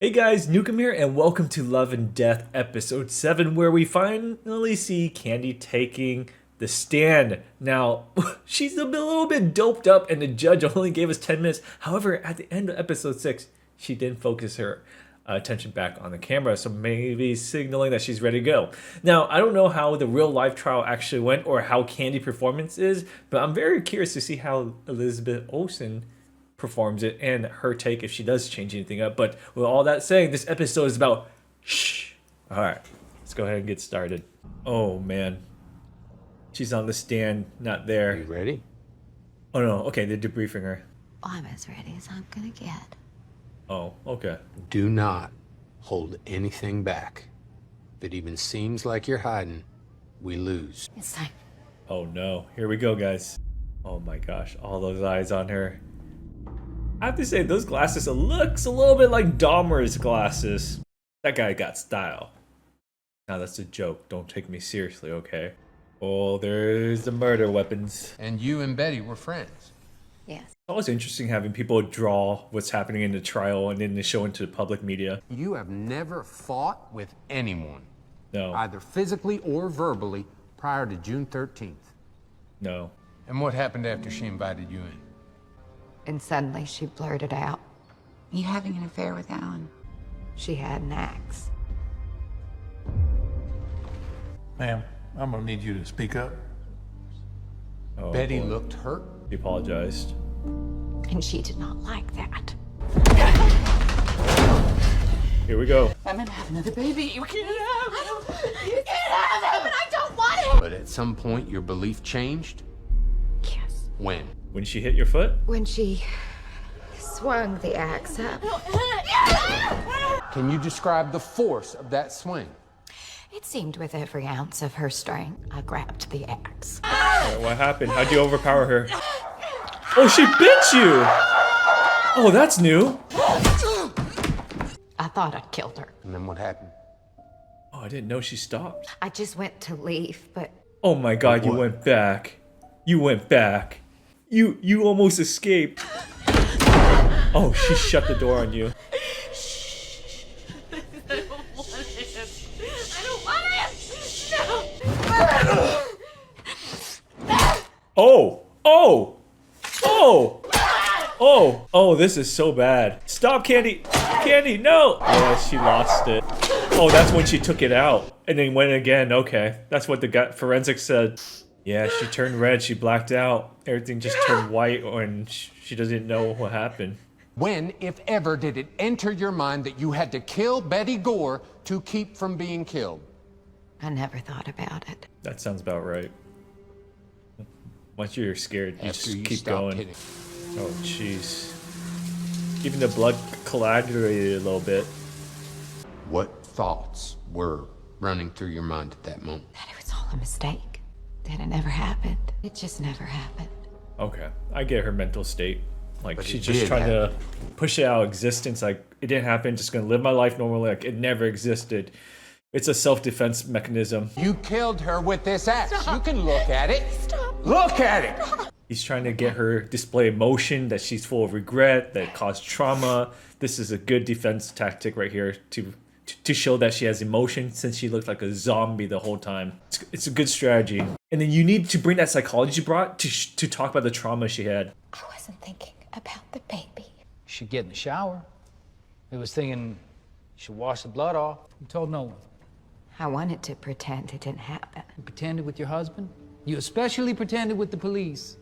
Hey guys, Nukem here, and welcome to Love and Death episode 7, where we finally see Candy taking the stand. Now, she's a little bit doped up, and the judge only gave us 10 minutes. However, at the end of episode 6, she didn't focus her attention back on the camera, so maybe signaling that she's ready to go. Now, I don't know how the real life trial actually went or how Candy's performance is, but I'm very curious to see how Elizabeth Olsen performs it and her take if she does change anything up. But with all that saying, this episode is about shh. All right, let's go ahead and get started. Oh man, she's on the stand, not there. You ready? Oh no, okay, they're debriefing her. I'm as ready as I'm gonna get. Oh, okay. Do not hold anything back. If it even seems like you're hiding, we lose. It's time. Oh no, here we go, guys. Oh my gosh, all those eyes on her. I have to say, those glasses, it looks a little bit like Dahmer's glasses. That guy got style. Now that's a joke. Don't take me seriously, okay? Oh, there's the murder weapons. And you and Betty were friends. Yes. It's always interesting having people draw what's happening in the trial and then they show into the public media. You have never fought with anyone, No, either physically or verbally, prior to June 13th. no. And what happened after she invited you in? And suddenly she blurted out You having an affair with Alan? she had an axe. Ma'am, I'm gonna need you to speak up. Oh, Betty boy. looked hurt. He apologized. And she did not like that. Here we go. I'm gonna have another baby. You can't have him. You can't have him, and I don't want him. But at some point, your belief changed. Yes. When? When she hit your foot? When she swung the axe up, Can you describe the force of that swing? it seemed with every ounce of her strength, I grabbed the axe. All right, what happened? How'd you overpower her? Oh, she bit you! Oh, that's new. I thought I'd killed her. And then what happened? Oh, I didn't know she stopped. I just went to leave, but Oh my god, you went back. You went back. You almost escaped. Oh, she shut the door on you. Oh! Oh! Oh! Oh! Oh, this is so bad. Stop, Candy! Candy, no! Yeah, she lost it. Oh, that's when she took it out. And then went again. Okay. That's what the guy, forensics said. Yeah, she turned red. She blacked out. Everything just turned white and she doesn't know what happened. When, if ever, did it enter your mind that you had to kill Betty Gore to keep from being killed? I never thought about it. That sounds about right. Once you're scared, you After just you keep stopped going. hitting. Oh, jeez. Even the blood coagulated a little bit. What thoughts were running through your mind at that moment? That it was all a mistake. That it never happened. It just never happened. Okay, I get her mental state. Like, But she's it just did trying to push it out of existence. Like, it didn't happen, just gonna live my life normally. Like, it never existed. It's a self-defense mechanism. You killed her with this axe. Stop. You can look at it. Stop. Look at it. He's trying to get her display emotion that she's full of regret, that caused trauma. This is a good defense tactic right here to show that she has emotion since she looked like a zombie the whole time. It's a good strategy. And then you need to bring that psychology you brought to talk about the trauma she had. I wasn't thinking about the baby. Should get in the shower. He was thinking you should wash the blood off. You told no one. I wanted to pretend it didn't happen. You pretended with your husband. You especially pretended with the police.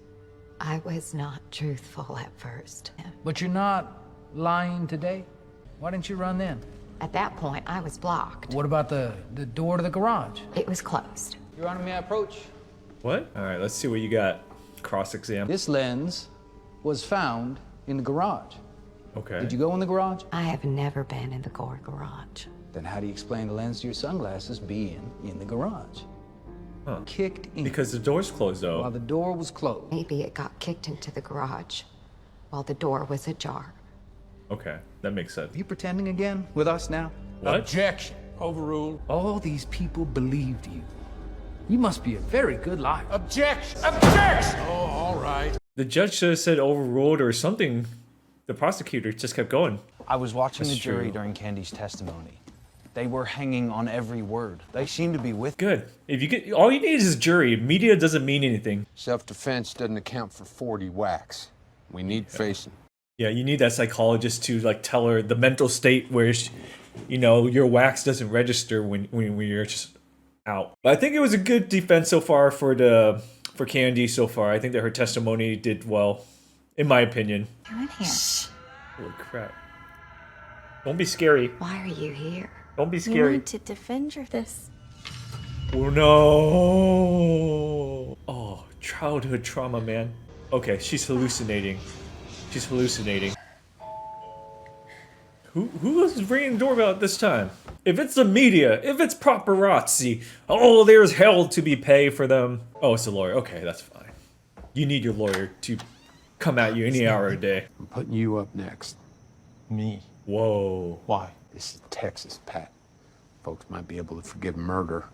I was not truthful at first. But you're not lying today. Why didn't you run then? At that point, I was blocked. What about the door to the garage? It was closed. Your Honor, may I approach? What? All right, let's see what you got. Cross-exam. This lens was found in the garage. Okay. Did you go in the garage? I have never been in the Gore garage. Then how do you explain the lens to your sunglasses being in the garage? Huh. Kicked in Because the door's closed, though. while the door was closed. Maybe it got kicked into the garage while the door was ajar. Okay, that makes sense. You pretending again with us now? What? Objection. Overruled. All these people believed you. You must be a very good liar. Objection. Objection. Oh, all right. The judge should have said overruled or something. The prosecutor just kept going. I was watching That's the jury true. during Candy's testimony. They were hanging on every word. They seemed to be with Good. If you get all you need is jury. Media doesn't mean anything. Self-defense doesn't account for 40 whacks. We need facing. Yeah, you need that psychologist to like tell her the mental state where your wax doesn't register when you're just out. But I think it was a good defense so far for Candy so far. I think that her testimony did well, in my opinion. Come in here. Holy crap! Don't be scary. Why are you here? Don't be You scary. want to defend this. Oh no! Oh, childhood trauma, man. Okay, she's hallucinating. She's hallucinating. Who was ringing the doorbell at this time? If it's the media, if it's paparazzi, oh, there's hell to be paid for them. Oh, it's a lawyer. Okay, that's fine. You need your lawyer to come at you any hour of the day. I'm putting you up next. Me? Whoa. Why? This is Texas, Pat. Folks might be able to forgive murder.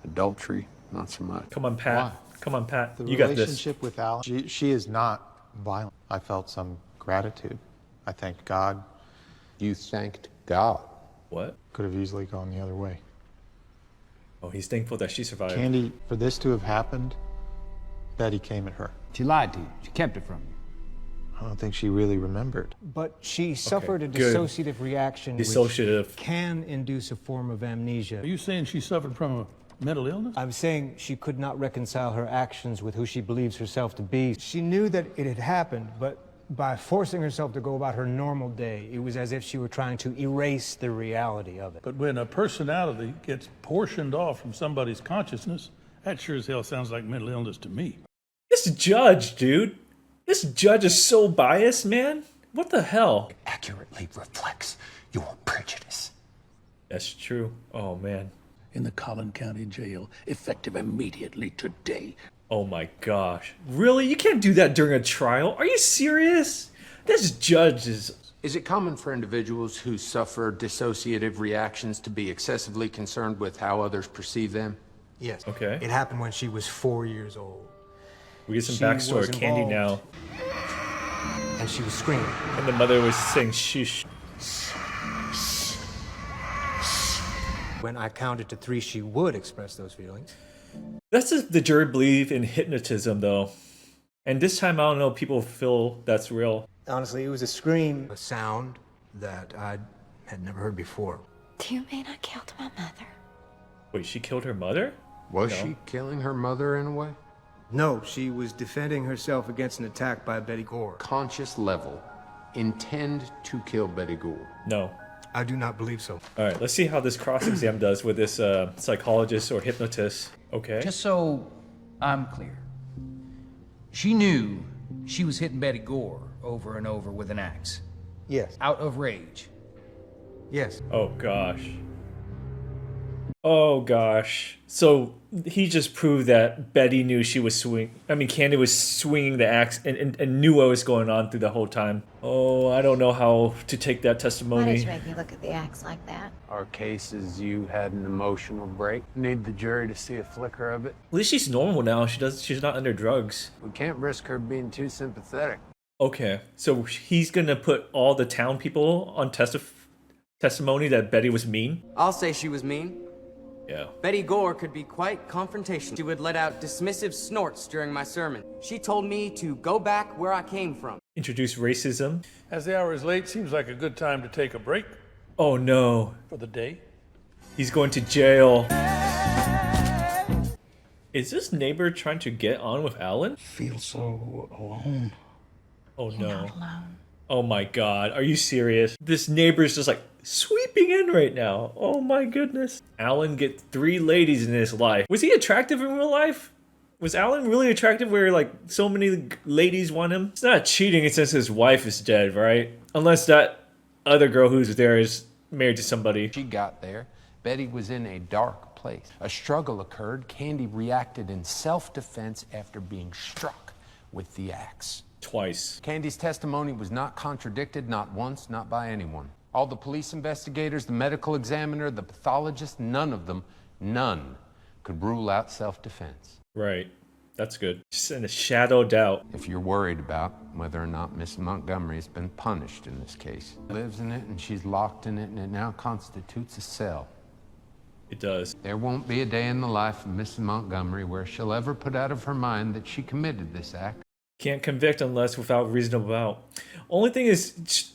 Adultery, not so much. Come on, Pat. Why? Come on, Pat. The You got this. relationship with Alan, she is not violent. I felt some gratitude. I thanked God. You thanked God. What? Could have easily gone the other way. Oh, he's thankful that she survived. Candy, for this to have happened, Betty came at her. She lied to you. She kept it from you. I don't think she really remembered. But she suffered a good. dissociative reaction Dissociative. which can induce a form of amnesia. Are you saying she suffered from a mental illness? I'm saying she could not reconcile her actions with who she believes herself to be. She knew that it had happened, but by forcing herself to go about her normal day, it was as if she were trying to erase the reality of it. But when a personality gets portioned off from somebody's consciousness, that sure as hell sounds like mental illness to me. This judge, dude. This judge is so biased, man. What the hell? Accurately reflects your prejudice. That's true. Oh, man. In the Collin County Jail, effective immediately today. Oh my gosh. Really? You can't do that during a trial? Are you serious? This judge is... Is it common for individuals who suffer dissociative reactions to be excessively concerned with how others perceive them? Yes. Okay. It happened when she was 4 years old. We get some She backstory. was Candy now. involved. And she was screaming. And the mother was saying shush. When I counted to 3, she would express those feelings. That's just the jury believe in hypnotism, though. And this time, I don't know, people feel that's real. Honestly, it was a scream, a sound that I had never heard before. Do you mean I killed my mother? Wait, she killed her mother? Was No. she killing her mother in a way? No, she was defending herself against an attack by Betty Gore. Conscious level. Intend to kill Betty Gore. No. I do not believe so. All right, let's see how this cross-exam does with this psychologist or hypnotist. Okay. Just so I'm clear, she knew she was hitting Betty Gore over and over with an axe, Yes. out of rage. Yes. Oh, gosh. Oh, gosh. So he just proved that Betty knew she was Candy was swinging the axe and knew what was going on through the whole time. Oh, I don't know how to take that Why testimony. did you make me look at the axe like that? Our case is you had an emotional break. Need the jury to see a flicker of it. At least she's normal now. She's not under drugs. We can't risk her being too sympathetic. Okay, so he's gonna put all the town people on testimony that Betty was mean? I'll say she was mean. Yeah. Betty Gore could be quite confrontational. She would let out dismissive snorts during my sermon. She told me to go back where I came from. Introduce racism. As the hour is late, seems like a good time to take a break Oh no, for the day. he's going to jail. Is this neighbor trying to get on with Alan? Feel so alone. Oh no. Not alone. Oh my god, are you serious? This neighbor's just like sweeping in right now. Oh my goodness. Alan get 3 ladies in his life. Was he attractive in real life? Was Alan really attractive where like so many ladies want him? It's not cheating since his wife is dead, right? Unless that other girl who's there is married to somebody. She got there. Betty was in a dark place. A struggle occurred. Candy reacted in self-defense after being struck with the axe. Twice. Candy's testimony was not contradicted, not once, not by anyone. All the police investigators, the medical examiner, the pathologist, none of them, none could rule out self-defense. Right. That's good. Just in a shadow of doubt. If you're worried about whether or not Miss Montgomery has been punished in this case, lives in it and she's locked in it and it now constitutes a cell. It does. There won't be a day in the life of Mrs. Montgomery where she'll ever put out of her mind that she committed this act. Can't convict unless without reasonable doubt. Only thing is,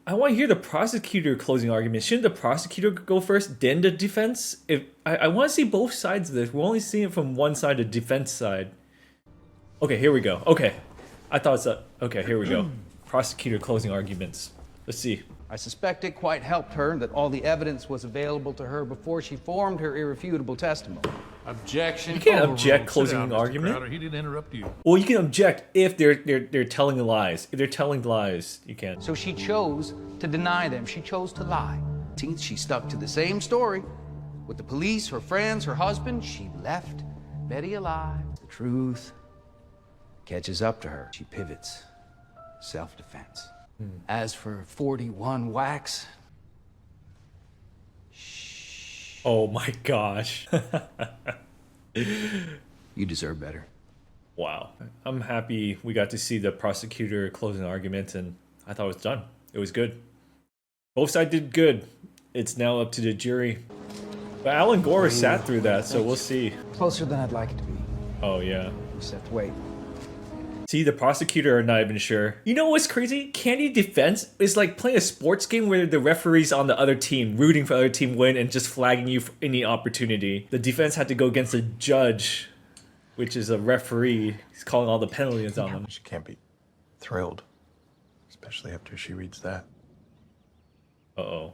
I want to hear the prosecutor closing argument. Shouldn't the prosecutor go first, then the defense? If I want to see both sides of this. We're only seeing it from one side, the defense side. Okay, here we go. Okay, I thought it's okay, here we go. Prosecutor closing arguments. Let's see. I suspect it quite helped her that all the evidence was available to her before she formed her irrefutable testimony. Objection. You can't object Sit down, closing Mr. argument. Crowder. He didn't interrupt you. Well, you can object if they're telling lies. If they're telling lies, you can. So she chose to deny them. She chose to lie. She stuck to the same story. With the police, her friends, her husband, she left Betty alive. The truth catches up to her. She pivots. Self-defense. As for 41 whacks, Oh my gosh. you deserve better. Wow. I'm happy we got to see the prosecutor closing argument, and I thought it was done. It was good. Both sides did good. It's now up to the jury. But Alan Gore sat through that, so we'll see. Closer than I'd like it to be. Oh, yeah. We just have to wait. See, the prosecutor are not even sure. You know what's crazy? Candy defense is like playing a sports game where the referee's on the other team, rooting for the other team win and just flagging you for any opportunity. The defense had to go against the judge, which is a referee. He's calling all the penalties on them. She can't be thrilled, especially after she reads that. Uh-oh.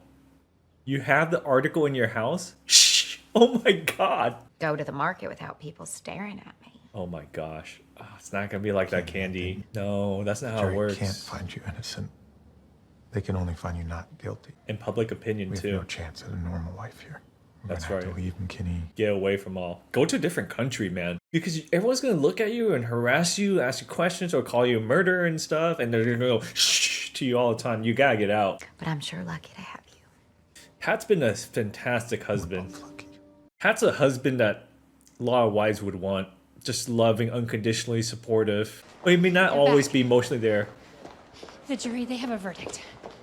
You have the article in your house? Shh! Oh my god! Go to the market without people staring at me. Oh my gosh. Oh, it's not gonna be like that, Candy. No, that's not how it works. They can't find you innocent. They can only find you not guilty. In public opinion, we too. have no chance at a normal life here. That's right. right. To leave McKinney. Get away from all. Go to a different country, man. Because everyone's gonna look at you and harass you, ask you questions, or call you a murderer and stuff, and they're gonna go shh to you all the time. You gotta get out. But I'm sure lucky to have you. Pat's been a fantastic husband. Pat's a husband that a lot of wives would want. Just loving, unconditionally supportive. But he may not always be emotionally there. The jury, they have a verdict.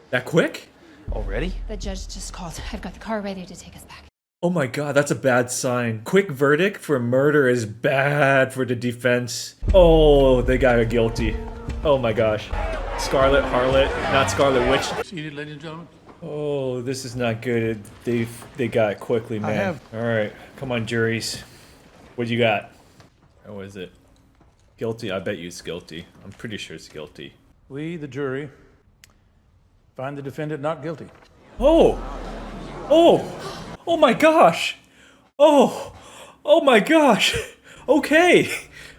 That quick? Already? The judge just called. I've got the car ready to take us back. Oh my god, that's a bad sign. Quick verdict for murder is bad for the defense. Oh, they got her guilty. Oh my gosh. Scarlet Harlot, not Scarlet Witch. Seated, ladies and gentlemen. Oh, this is not good. They got it quickly, man. All right, come on, juries. What you got? Or is it guilty? I bet you it's guilty. I'm pretty sure it's guilty. We, the jury, find the defendant not guilty. Oh! Oh! Oh my gosh! Oh! Oh my gosh! Okay!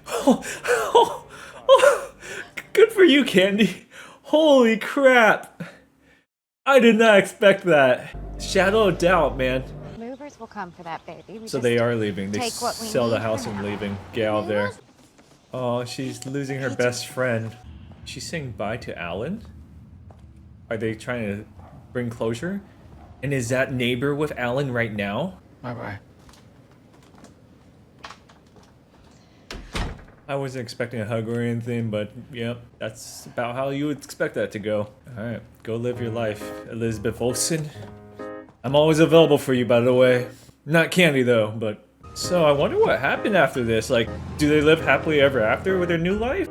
Oh, oh, oh. Good for you, Candy. Holy crap! I did not expect that. Shadow of doubt, man. Movers will come for that baby. So they are leaving. They take what we sell the need house for and now. leaving. Get out of there. Oh, she's losing her best friend. She's saying bye to Alan? Are they trying to bring closure? And is that neighbor with Alan right now? Bye-bye. I wasn't expecting a hug or anything, but yep, that's about how you would expect that to go. Alright, go live your life, Elizabeth Olsen. I'm always available for you, by the way. Not Candy, though, but... So, I wonder what happened after this. Like, do they live happily ever after with their new life?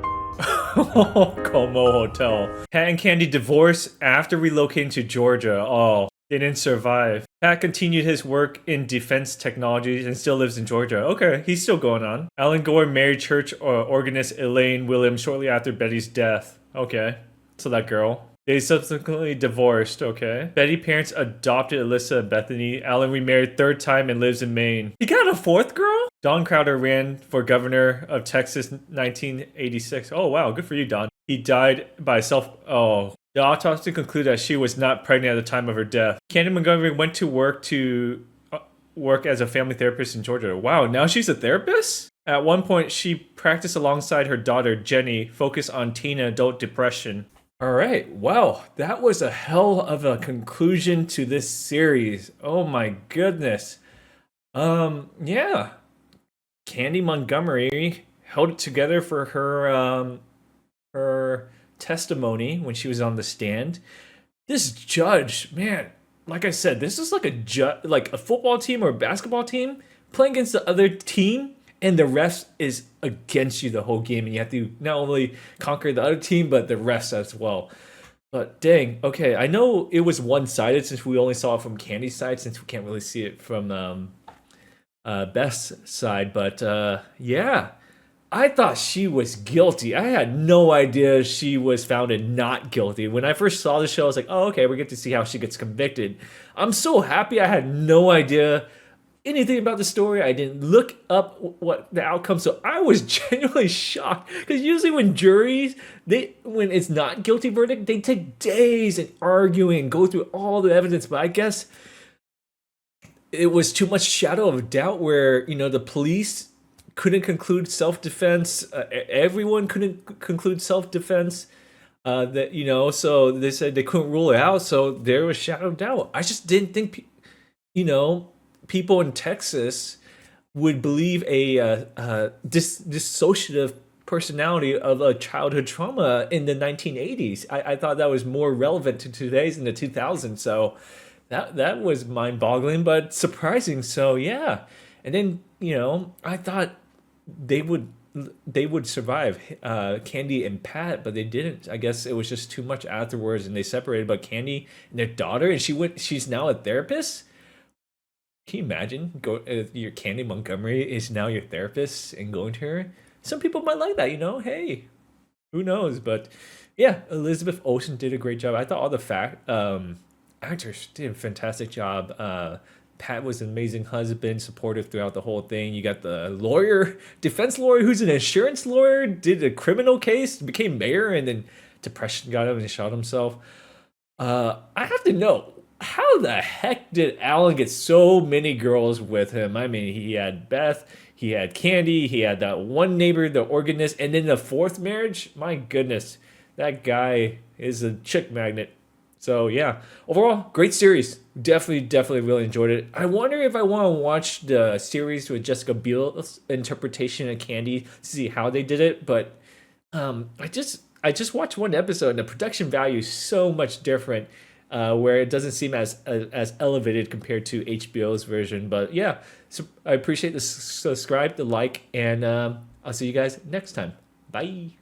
Como Hotel. Pat and Candy divorced after relocating to Georgia. Oh, they didn't survive. Pat continued his work in defense technologies and still lives in Georgia. Okay, he's still going on. Alan Gore married church organist Elaine Williams shortly after Betty's death. Okay, so that girl. They subsequently divorced, okay. Betty's parents adopted Alyssa and Bethany. Alan remarried third time and lives in Maine. He got a fourth girl? Don Crowder ran for governor of Texas 1986. Oh, wow, good for you, Don. He died by self... Oh. The autopsy concluded that she was not pregnant at the time of her death. Candy Montgomery went to work as a family therapist in Georgia. Wow, now she's a therapist? At one point, she practiced alongside her daughter, Jenny, focused on teen and adult depression. All right, wow, that was a hell of a conclusion to this series. Oh my goodness. Yeah. Candy Montgomery held it together for her testimony when she was on the stand. This judge, man, like I said, this is like like a football team or a basketball team playing against the other team, and the ref is against you the whole game, and you have to not only conquer the other team but the refs as well. But dang, okay, I know it was one-sided since we only saw it from Candy's side, since we can't really see it from Beth's side. But yeah, I thought she was guilty. I had no idea she was found not guilty. When I first saw the show, I was like, oh, okay, we get to see how she gets convicted. I'm so happy. I had no idea anything about the story. I didn't look up what the outcome, so I was genuinely shocked. Because usually when juries, when it's not guilty verdict, they take days and arguing, go through all the evidence. But I guess it was too much shadow of doubt where, the police couldn't conclude self-defense. Everyone couldn't conclude self-defense. So they said they couldn't rule it out. So there was shadow of doubt. I just didn't think, people in Texas would believe a dissociative personality of a childhood trauma in the 1980s. I thought that was more relevant to today's in the 2000s. So that was mind-boggling, but surprising. So yeah, and then I thought they would survive, Candy and Pat, but they didn't. I guess it was just too much afterwards, and they separated. But Candy and their daughter, and she's now a therapist. Can you imagine your Candy Montgomery is now your therapist and going to her? Some people might like that, Hey, who knows? But yeah, Elizabeth Olsen did a great job. I thought all the actors did a fantastic job. Pat was an amazing husband, supportive throughout the whole thing. You got the defense lawyer, who's an insurance lawyer, did a criminal case, became mayor, and then depression got him and he shot himself. I have to know, how the heck did Alan get so many girls with him? I mean, he had Beth, he had Candy, he had that one neighbor, the organist, and then the fourth marriage. My goodness, that guy is a chick magnet. So yeah, overall, great series. Definitely really enjoyed it. I wonder if I want to watch the series with Jessica Biel's interpretation of Candy to see how they did it. But I just watched one episode, and the production value is so much different. Where it doesn't seem as elevated compared to HBO's version. But yeah, so I appreciate the subscribe, the like, and I'll see you guys next time. Bye.